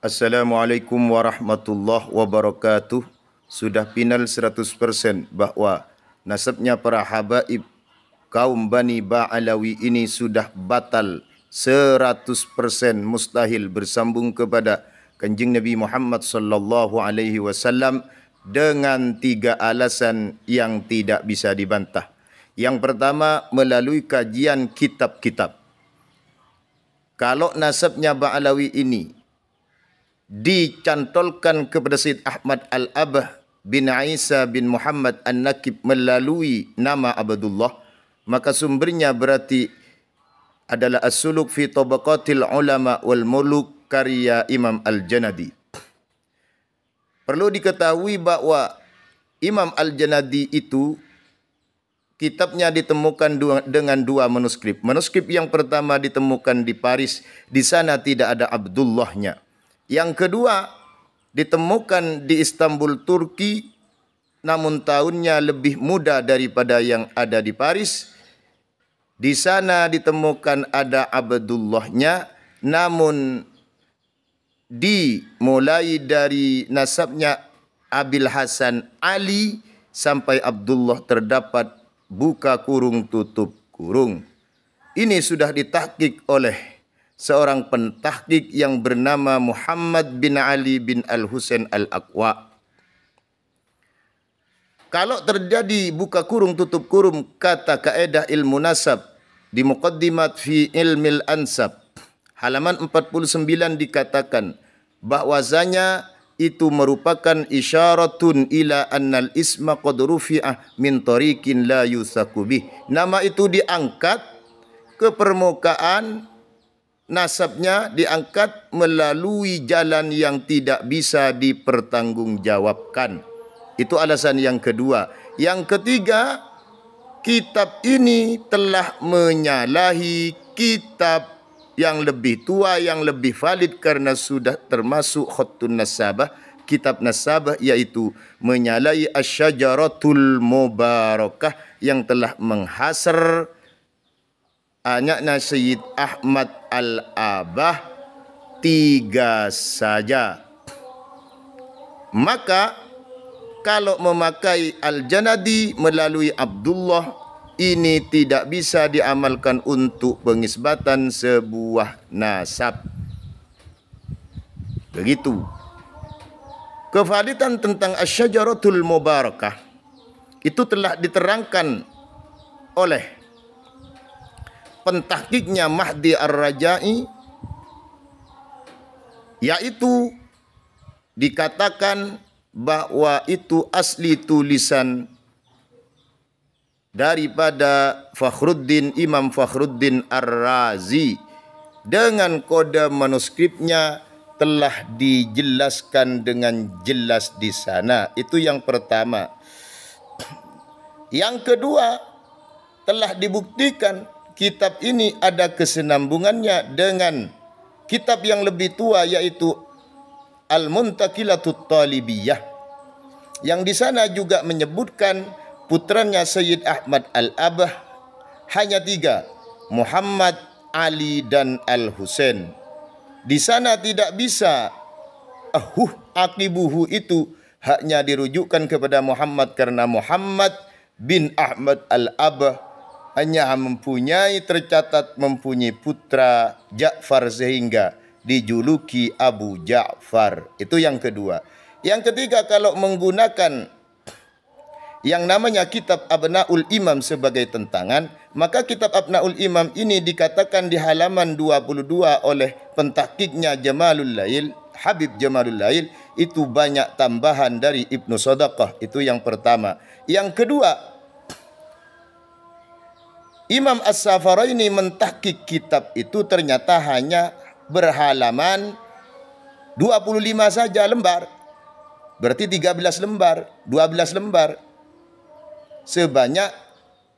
Assalamualaikum warahmatullahi wabarakatuh. Sudah final 100% bahawa nasabnya para habaib kaum Bani Ba'alawi ini sudah batal 100% mustahil bersambung kepada Kanjeng Nabi Muhammad sallallahu alaihi wasallam dengan 3 alasan yang tidak bisa dibantah. Yang pertama, melalui kajian kitab-kitab. Kalau nasabnya Ba'alawi ini dicantolkan kepada Sayyid Ahmad Al-Abah bin Isa bin Muhammad An-Nakib melalui nama Abdullah, maka sumbernya berarti adalah As-Suluk fi Tabaqatil Ulama wal Muluk karya Imam Al-Janadi. Perlu diketahui bahawa Imam Al-Janadi itu kitabnya ditemukan dengan 2 manuskrip. Manuskrip yang pertama ditemukan di Paris, di sana tidak ada Abdullahnya. Yang kedua ditemukan di Istanbul, Turki, namun tahunnya lebih muda daripada yang ada di Paris. Di sana ditemukan ada Abdullahnya, namun dimulai dari nasabnya Abil Hasan Ali sampai Abdullah terdapat buka kurung tutup kurung. Ini sudah ditahqiq oleh seorang pentahqiq yang bernama Muhammad bin Ali bin Al-Husain Al-Aqwa. Kalau terjadi buka kurung tutup kurung, kata kaedah ilmu nasab di Muqaddimat fi Ilmil Ansab halaman 49 dikatakan bahwasanya itu merupakan isyaratun ila annal isma qad rufi'ah min tariqin la yusaku bih. Nama itu diangkat ke permukaan, nasabnya diangkat melalui jalan yang tidak bisa dipertanggungjawabkan. Itu alasan yang kedua. Yang ketiga, kitab ini telah menyalahi kitab yang lebih tua, yang lebih valid karena sudah termasuk khattun nasabah, kitab nasabah, yaitu menyalahi Asy-Syajaratul Mubarakah yang telah menghasar anaknya Sayyid Ahmad Al-Abah 3 saja. Maka kalau memakai Al-Janadi melalui Abdullah, ini tidak bisa diamalkan untuk pengisbatan sebuah nasab. Begitu. Kevalidan tentang Asy-Syajaratul Mubarakah itu telah diterangkan oleh pentahqiqnya Mahdi Ar-Raja'i, yaitu dikatakan bahwa itu asli tulisan daripada Imam Fakhruddin Ar-Razi. Dengan kode manuskripnya telah dijelaskan dengan jelas di sana. Itu yang pertama. Yang kedua, telah dibuktikan kitab ini ada kesinambungannya dengan kitab yang lebih tua, yaitu Al-Muntaqilatut Talibiyah, yang di sana juga menyebutkan putranya Sayyid Ahmad Al-Abah hanya 3, Muhammad, Ali dan Al-Husain. Di sana tidak bisa akibuhu itu hanya dirujukkan kepada Muhammad karena Muhammad bin Ahmad Al-Abah hanya tercatat mempunyai putra Ja'far sehingga dijuluki Abu Ja'far. Itu yang kedua. Yang ketiga, kalau menggunakan yang namanya kitab Abnaul Imam sebagai tentangan, maka kitab Abnaul Imam ini dikatakan di halaman 22 oleh pentahqiqnya Jamalul Lail, Habib Jamalul Lail, itu banyak tambahan dari Ibnu Sadaqah. Itu yang pertama. Yang kedua, Imam As-Safaraini mentahqiq kitab itu ternyata hanya berhalaman 25 saja lembar. Berarti 13 lembar, 12 lembar. Sebanyak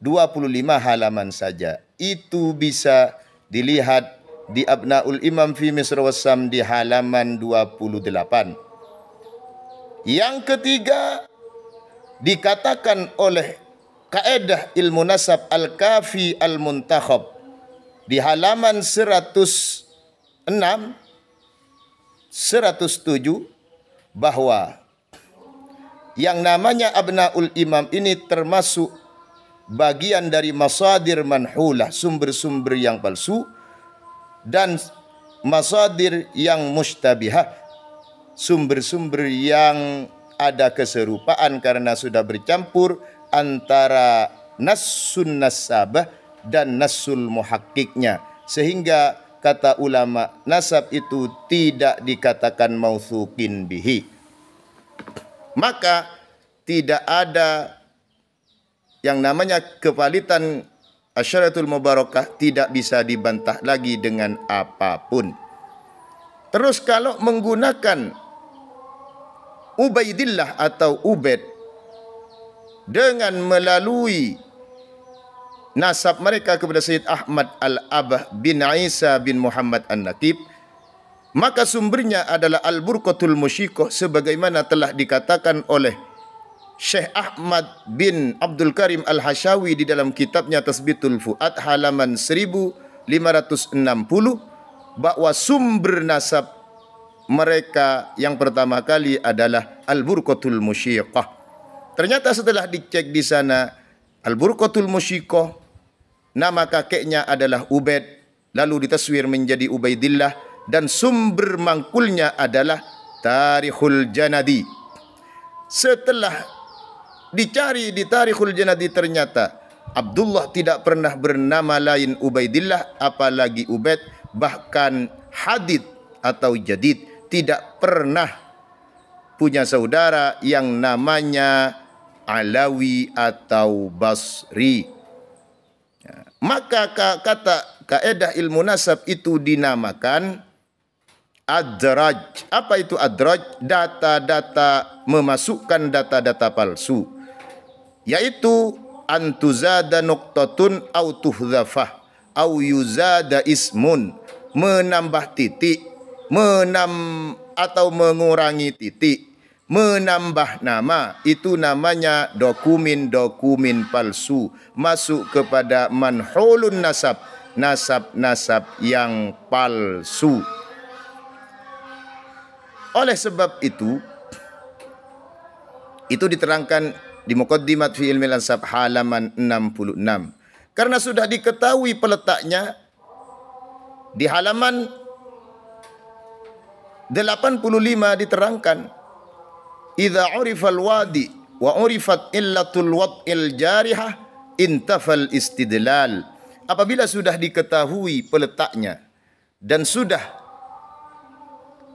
25 halaman saja. Itu bisa dilihat di Abnaul Imam fi Misr Wassam di halaman 28. Yang ketiga, dikatakan oleh kaedah ilmu nasab Al-Kafi Al-Muntakhab di halaman 106, 107 bahwa yang namanya abnaul imam ini termasuk bagian dari masadir manhulah, sumber-sumber yang palsu, dan masadir yang mustabihah, sumber-sumber yang ada keserupaan karena sudah bercampur antara nassun nasabah dan nassul muhakkiknya, sehingga kata ulama nasab itu tidak dikatakan mautsuqin bihi. Maka tidak ada yang namanya kevalitan asyaratul mubarakah, tidak bisa dibantah lagi dengan apapun. Terus kalau menggunakan Ubaidillah atau Ubaid dengan melalui nasab mereka kepada Sayyid Ahmad Al-Abah bin Isa bin Muhammad An-Nakib, maka sumbernya adalah Al-Burqatul Musyiqah sebagaimana telah dikatakan oleh Syekh Ahmad bin Abdul Karim Al-Hashawi di dalam kitabnya Tasbitul Fuad halaman 1560, bahwa sumber nasab mereka yang pertama kali adalah Al-Burqatul Musyiqah. Ternyata setelah dicek di sana, Al-Burqatul Musyiqah nama kakeknya adalah Ubaid, lalu ditaswir menjadi Ubaidillah, dan sumber mangkulnya adalah Tarikhul Janadi. Setelah dicari di Tarikhul Janadi, ternyata Abdullah tidak pernah bernama lain Ubaidillah, apalagi Ubaid. Bahkan Hadid atau Jadid tidak pernah punya saudara yang namanya Alawi atau Basri. Maka kata kaedah ilmu nasab itu dinamakan adraj. Apa itu adraj? Data-data, memasukkan data-data palsu, yaitu antuzada nuqtatun au tuhdhafah au yuzada ismun, menambah titik, atau mengurangi titik, menambah nama, itu namanya dokumen-dokumen palsu, masuk kepada manhulun nasab, nasab-nasab yang palsu. Oleh sebab itu diterangkan di Muqaddimat fi Ilmil Ansab halaman 66. Karena sudah diketahui peletaknya di halaman 85 diterangkan, idza urifal wadi wa urifat illatul wad'il jarihah intafal istidlal. Apabila sudah diketahui peletaknya dan sudah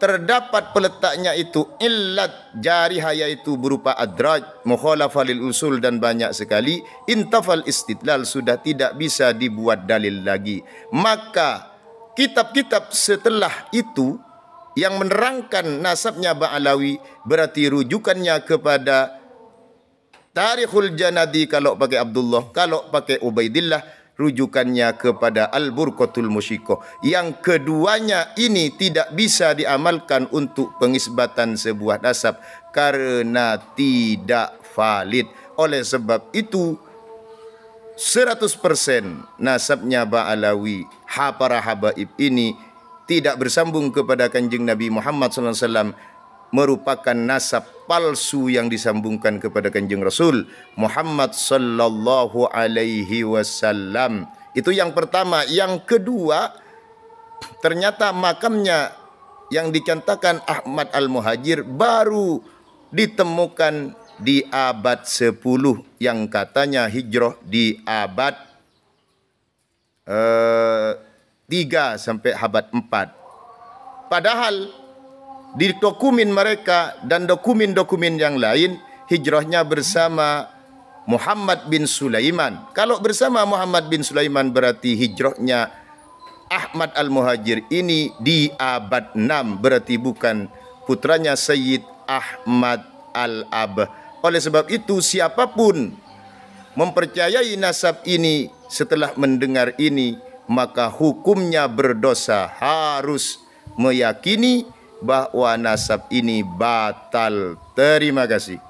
terdapat peletaknya itu illat jarihah, yaitu berupa adraj, mukhalafah lil usul dan banyak sekali, intafal istidlal, sudah tidak bisa dibuat dalil lagi. Maka kitab-kitab setelah itu yang menerangkan nasabnya Ba'alawi berarti rujukannya kepada Tarikhul Janadi kalau pakai Abdullah, kalau pakai Ubaidillah rujukannya kepada Al-Burqatul Musyiqah. Yang keduanya ini tidak bisa diamalkan untuk pengisbatan sebuah nasab karena tidak valid. Oleh sebab itu 100% nasabnya Ba'alawi, para habaib ini tidak bersambung kepada Kanjeng Nabi Muhammad SAW, merupakan nasab palsu yang disambungkan kepada Kanjeng Rasul Muhammad sallallahu alaihi wasallam. Itu yang pertama. Yang kedua, ternyata makamnya yang dicantakan Ahmad Al-Muhajir baru ditemukan di abad 10, yang katanya hijrah di abad 3 sampai abad 4. Padahal di dokumen mereka dan dokumen-dokumen yang lain, hijrahnya bersama Muhammad bin Sulaiman. Kalau bersama Muhammad bin Sulaiman berarti hijrahnya Ahmad Al-Muhajir ini di abad 6, berarti bukan putranya Sayyid Ahmad Al-Abah. Oleh sebab itu siapapun mempercayai nasab ini setelah mendengar ini, maka hukumnya berdosa, harus meyakini bahwa nasab ini batal. Terima kasih.